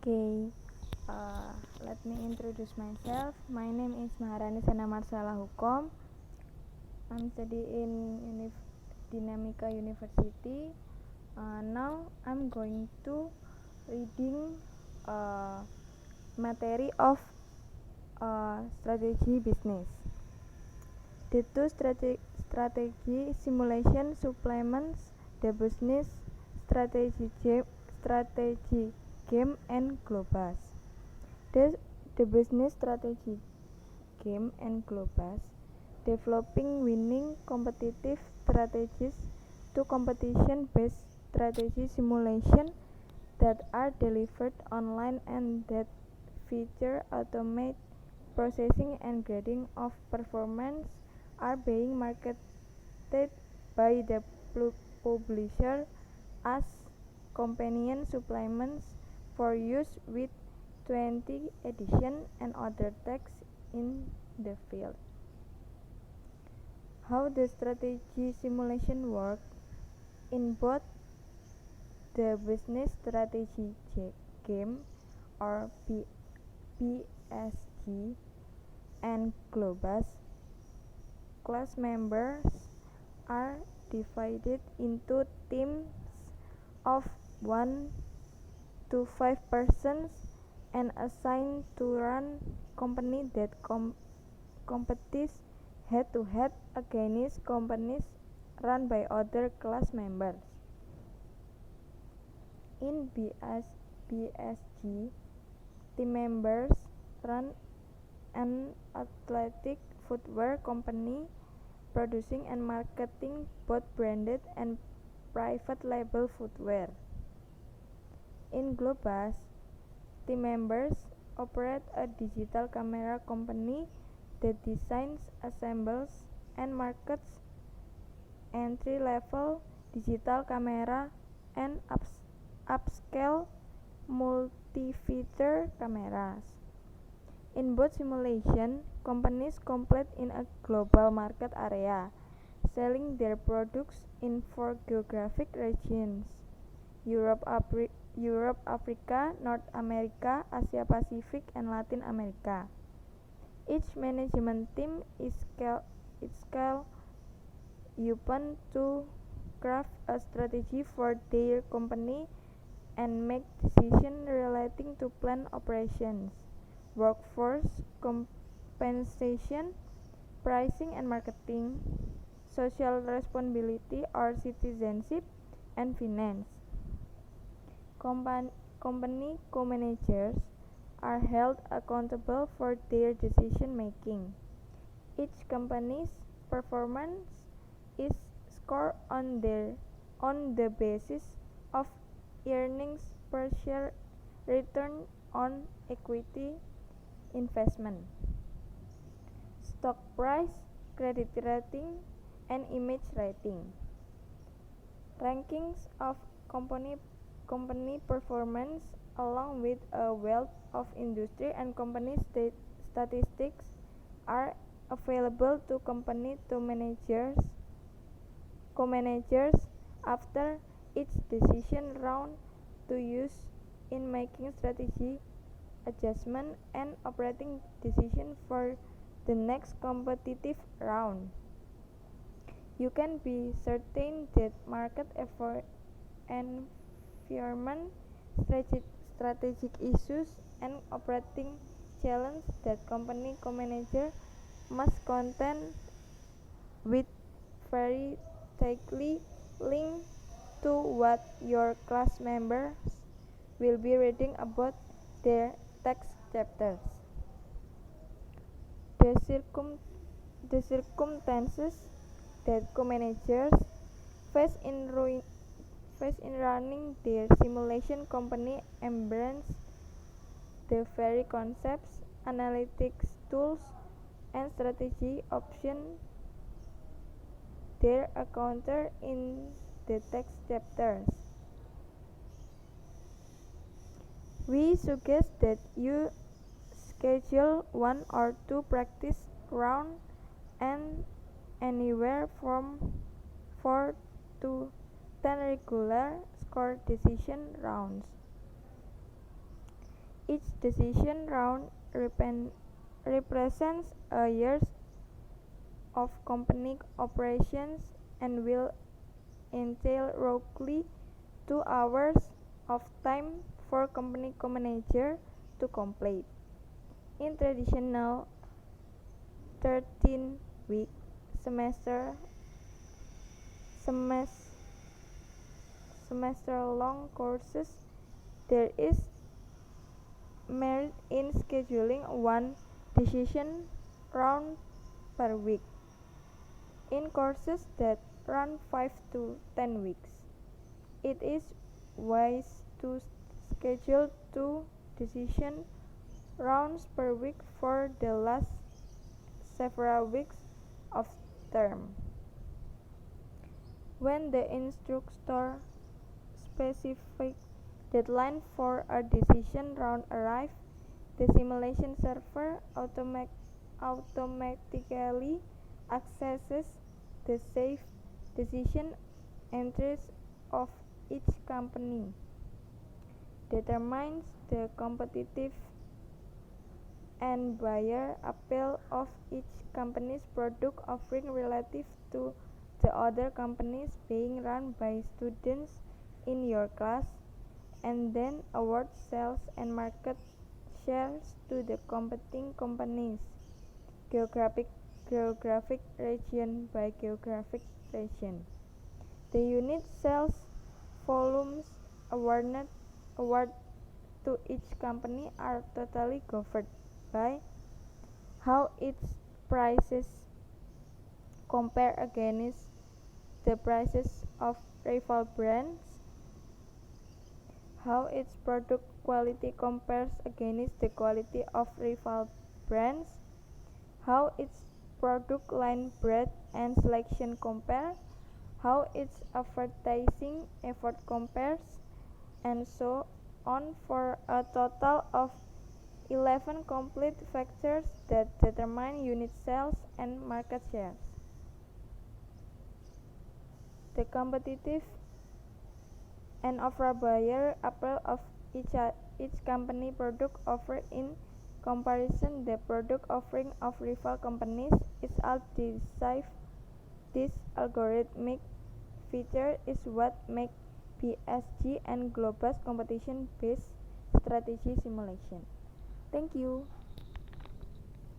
Okay, let me introduce myself. My name is Maharani Sena Marsala Hukom. I'm studying in Dinamika University. Now I'm going to reading materi of strategy business. The two strategy simulation supplements the business strategy game and Globus. The business strategy game and Globus developing winning competitive strategies to competition-based strategy simulation that are delivered online and that feature automated processing and grading of performance are being marketed by the publisher as companion supplements for use with 20 edition and other texts in the field. How the strategy simulation work in both the business strategy game or BSG and Globus. Class members are divided into teams of 1 to 5 persons and assigned to run company that competes head-to-head against companies run by other class members. In BSG, team members run an athletic footwear company producing and marketing both branded and private label footwear. In Globus, team members operate a digital camera company that designs, assembles, and markets entry-level digital camera and upscale multi-feature cameras. In both simulations, companies compete in a global market area, selling their products in 4 geographic regions: Europe, Africa, North America, Asia Pacific, and Latin America. Each management team is called upon to craft a strategy for their company and make decisions relating to plant operations, workforce compensation, pricing and marketing, social responsibility or citizenship, and finance. Company co-managers are held accountable for their decision making. Each company's performance is scored on the basis of earnings per share, return on equity investment, stock price, credit rating, and image rating. Rankings of company performance along with a wealth of industry and company statistics are available to company co-managers after each decision round to use in making strategy adjustment and operating decision for the next competitive round. You can be certain that market environment, strategic issues, and operating challenges that company co-manager must contend with very tightly linked to what your class members will be reading about their text chapters. The circumstances that co-managers face in running their simulation company embrace the very concepts, analytics tools, and strategy options there encountered in the text chapters. We suggest that you schedule 1 or 2 practice rounds and anywhere from 4 to 10 regular score decision rounds. Each decision round represents a year of company operations and will entail roughly 2 hours of time for company manager to complete. In traditional 13-week semester-long courses, there is merit in scheduling one decision round per week. In courses that run 5 to 10 weeks, it is wise to schedule 2 decision rounds per week for the last several weeks of term. When the instructor specific deadline for a decision round arrives, the simulation server automatically accesses the saved decision entries of each company, determines the competitive and buyer appeal of each company's product offering relative to the other companies being run by students in your class, and then award sales and market shares to the competing companies, geographic region by geographic region. The unit sales volumes awarded to each company are totally governed by how its prices compare against the prices of rival brands, how its product quality compares against the quality of rival brands, how its product line breadth and selection compare, how its advertising effort compares, and so on, for a total of 11 complete factors that determine unit sales and market shares. The competitive and overall buyer appeal of each company product offer in comparison the product offering of rival companies is all decisive. This algorithmic feature is what makes BSG and Globus competition-based strategy simulation. Thank you.